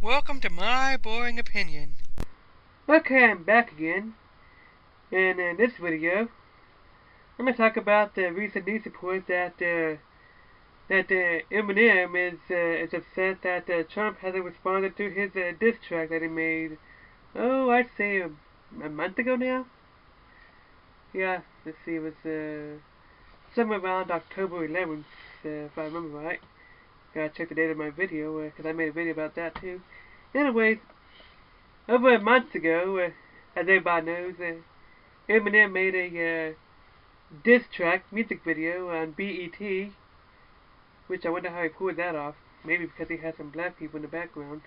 Welcome to my boring opinion. Okay, I'm back again, and in this video, I'm going to talk about the recent news report that Eminem is upset that Trump hasn't responded to his diss track that he made. Oh, I'd say a month ago now. Yeah, let's see, it was somewhere around October 11th, if I remember right. Gotta check the date of my video, because I made a video about that too. Anyways, over a month ago, as everybody knows, Eminem made a diss track music video on BET, which I wonder how he pulled that off. Maybe because he had some black people in the background.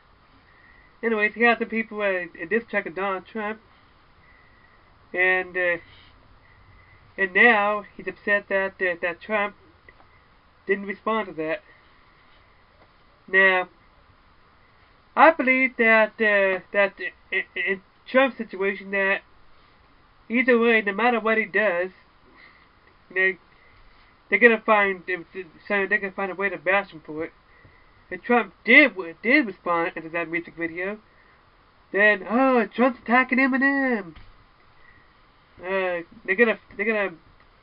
Anyways, he had some people a diss track of Donald Trump, and now he's upset that that Trump didn't respond to that. Now, I believe that in Trump's situation, that either way, no matter what he does, they're gonna find a way to bash him for it. If Trump did respond to that music video, then Trump's attacking Eminem. They're gonna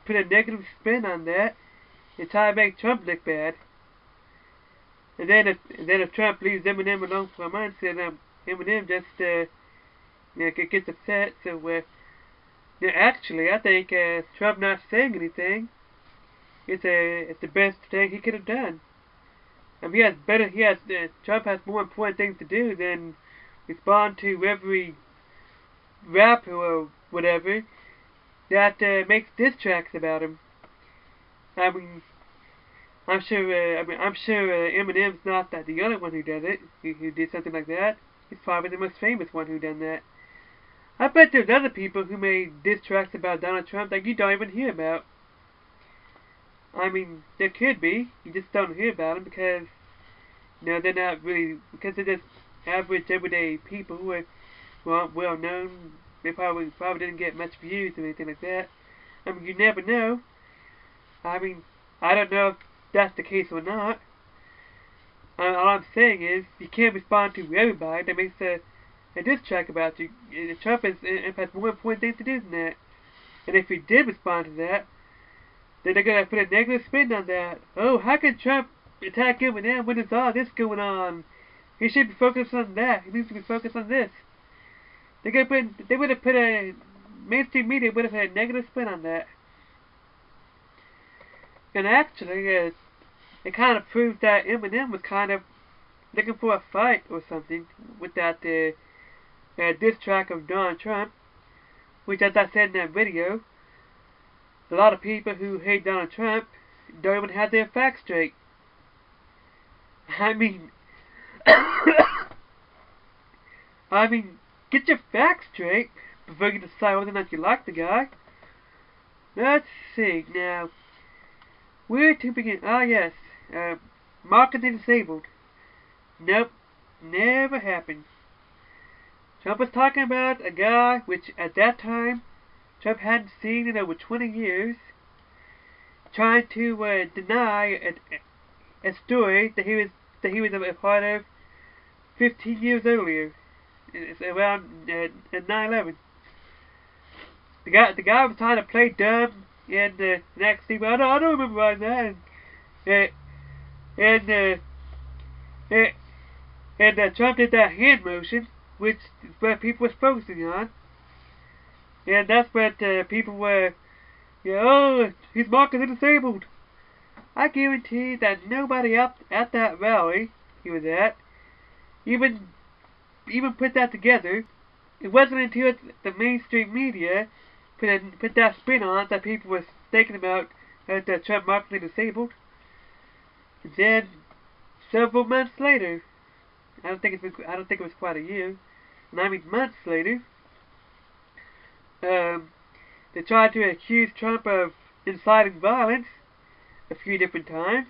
put a negative spin on that and try to make Trump look bad. And then if Trump leaves Eminem alone for a month, then Eminem just gets upset. So actually, I think Trump not saying anything it's the best thing he could have done. I mean, Trump has more important things to do than respond to every rapper or whatever that makes diss tracks about him. I mean, I'm sure Eminem's not the only one who does it. Who did something like that. He's probably the most famous one who done that. I bet there's other people who made diss tracks about Donald Trump that you don't even hear about. I mean, there could be. You just don't hear about them because, they're not really, because they're just average, everyday people who aren't well known. They probably didn't get much views or anything like that. I mean, you never know. I mean, I don't know if that's the case or not. All I'm saying is, you can't respond to everybody that makes a diss track about you. Trump has more important things to do than that. And if he did respond to that, then they're gonna put a negative spin on that. Oh, how can Trump attack Eminem when there's all this going on? He should be focused on that. He needs to be focused on this. They would have put a mainstream media would have had a negative spin on that. And actually, it kind of proves that Eminem was kind of looking for a fight or something with that diss track of Donald Trump, which, as I said in that video, a lot of people who hate Donald Trump don't even have their facts straight. I mean, get your facts straight before you decide whether or not you like the guy. Let's see now. Where to begin? Ah, yes. Marketing disabled. Nope. Never happened. Trump was talking about a guy which, at that time, Trump hadn't seen in over 20 years, trying to deny a story that he was a part of 15 years earlier. It's around 9/11. The guy was trying to play dumb and actually, well, I don't remember right now. And Trump did that hand motion, which is what people was focusing on. And that's what people were, he's marketing disabled. I guarantee that nobody at that rally he was at even put that together. It wasn't until the mainstream media put that spin on it that people were thinking about that Trump marketing disabled. And then several months later, I don't think it was quite a year, and I mean months later, they tried to accuse Trump of inciting violence a few different times.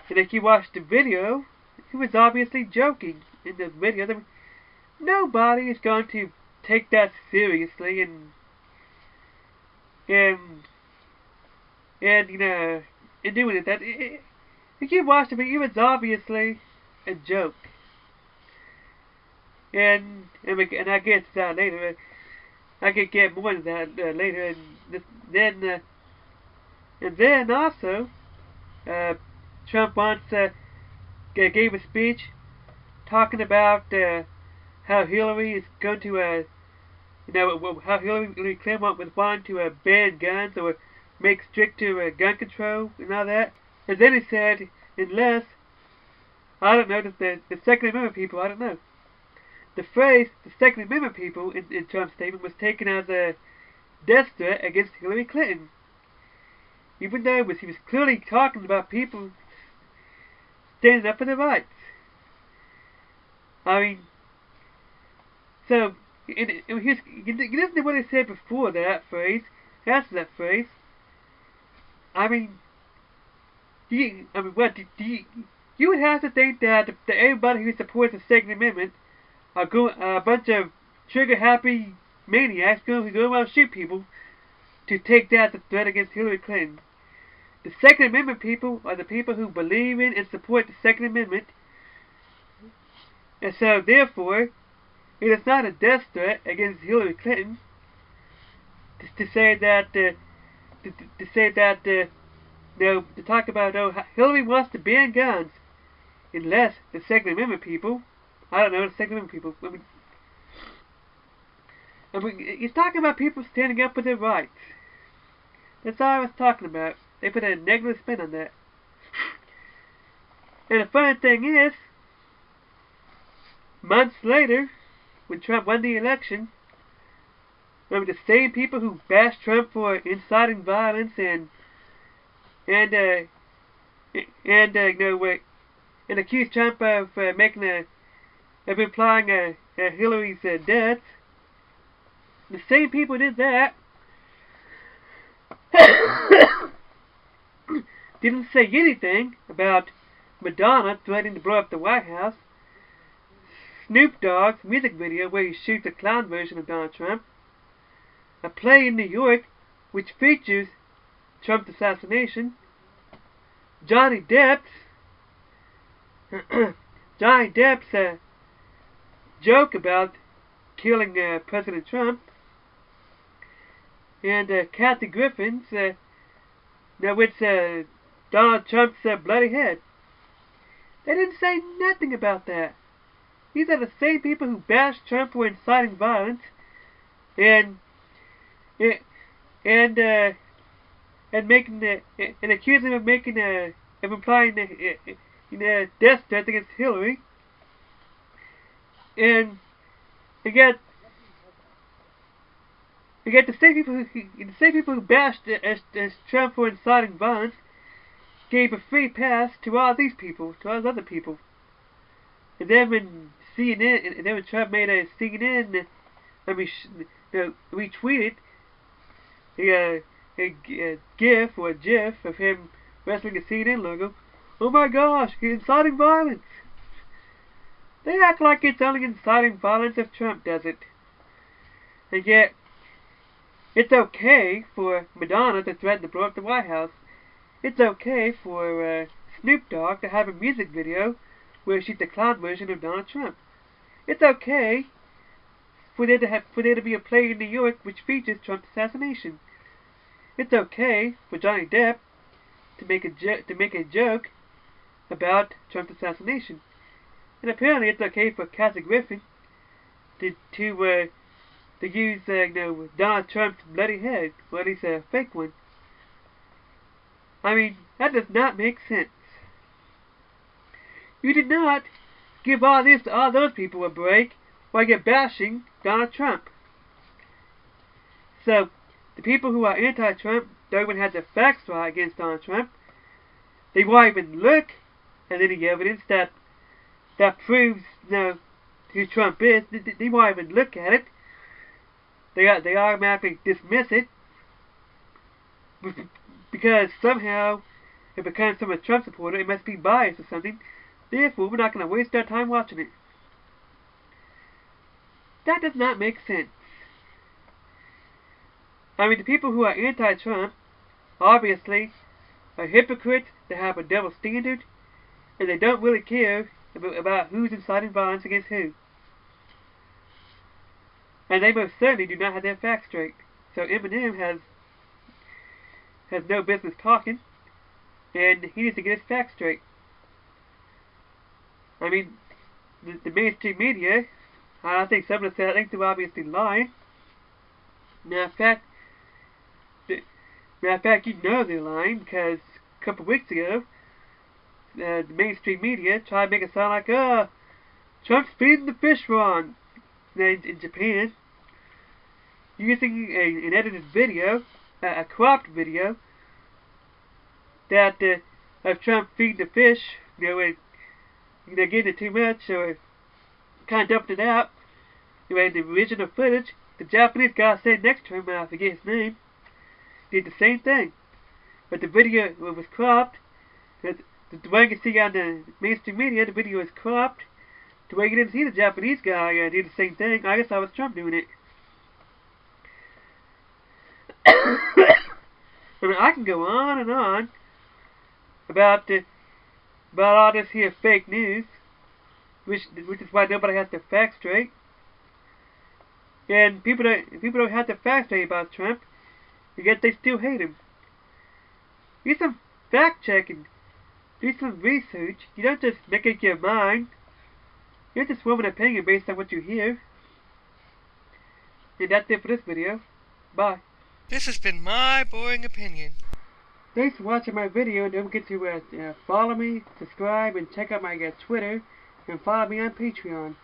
And if you watch the video, he was obviously joking in the video. Nobody is going to take that seriously and doing it. If you watch the video, it was obviously a joke. and I get to that later. I could get more than that later, then and then also uh, Trump once gave a speech talking about how Hillary is going to how Hillary Clinton was wanting to ban guns or make stricter gun control and all that. And then he said, unless, I don't know, the Second Amendment people, I don't know. The phrase, the Second Amendment people, in Trump's statement was taken as a death threat against Hillary Clinton. Even though he was clearly talking about people standing up for their rights. I mean, so, listen to what he said before that phrase, after that phrase. I mean, you would have to think that everybody who supports the Second Amendment are a bunch of trigger-happy maniacs who go around shoot people to take that as a threat against Hillary Clinton. The Second Amendment people are the people who believe in and support the Second Amendment, and so therefore, it is not a death threat against Hillary Clinton to say that to talk about Hillary wants to ban guns, unless the Second Amendment people, I don't know, the Second Amendment people. I mean, he's talking about people standing up for their rights. That's all I was talking about. They put a negative spin on that. And the funny thing is, months later, when Trump won the election, remember the same people who bashed Trump for inciting violence and accused Trump of implying Hillary's death. The same people did that. Didn't say anything about Madonna threatening to blow up the White House, Snoop Dogg's music video where he shoots a clown version of Donald Trump, a play in New York which features Trump's assassination, Johnny Depp's joke about killing President Trump, and Kathy Griffin's Donald Trump's bloody head. They didn't say nothing about that. These are the same people who bashed Trump for inciting violence and accuse him of implying death threats against Hillary, and yet the same people who bashed as Trump for inciting violence gave a free pass to all these people, to all those other people. And then when Trump made a CNN, retweeted a GIF or a GIF of him wrestling a CNN logo. Oh my gosh, he's inciting violence. They act like it's only inciting violence if Trump does it. And yet, it's okay for Madonna to threaten to blow up the White House. It's okay for Snoop Dogg to have a music video where she's the clown version of Donald Trump. It's okay for there to be a play in New York which features Trump's assassination. It's okay for Johnny Depp to make a joke about Trump's assassination, and apparently it's okay for Kathy Griffin to use Donald Trump's bloody head, or at least a fake one. I mean, that does not make sense. You did not give all those people a break while you're bashing Donald Trump. So, the people who are anti-Trump don't even have the facts right against Donald Trump. They won't even look at any evidence that proves who Trump is. They won't even look at it. They automatically dismiss it because somehow it becomes from a Trump supporter. It must be biased or something. Therefore, we're not going to waste our time watching it. That does not make sense. I mean, the people who are anti-Trump obviously are hypocrites. They have a double standard, and they don't really care about who's inciting violence against who. and they most certainly do not have their facts straight. So Eminem has no business talking, and he needs to get his facts straight. I mean, the mainstream media, I think some of them, I think they're obviously lying. Matter of fact, you know they're lying, because a couple of weeks ago, the mainstream media tried to make it sound like, Trump's feeding the fish wrong in Japan, using an edited video, a cropped video, that of Trump feeding the fish, they're getting it too much, so kind of dumped it out. Anyway, the original footage, the Japanese guy sitting next to him, I forget his name, did the same thing. But the video was cropped. The way you can see on the mainstream media, the video was cropped. The way you didn't see the Japanese guy did the same thing. I guess I was Trump doing it. I mean, I can go on and on about all this here fake news, which is why nobody has their facts straight. And people don't have their facts straight about Trump, yet they still hate him. Do some fact checking, do some research. You don't just make up your mind. You don't just form an opinion based on what you hear. And that's it for this video. Bye. This has been my boring opinion. Thanks for watching my video, and don't forget to follow me, subscribe, and check out my Twitter, and follow me on Patreon.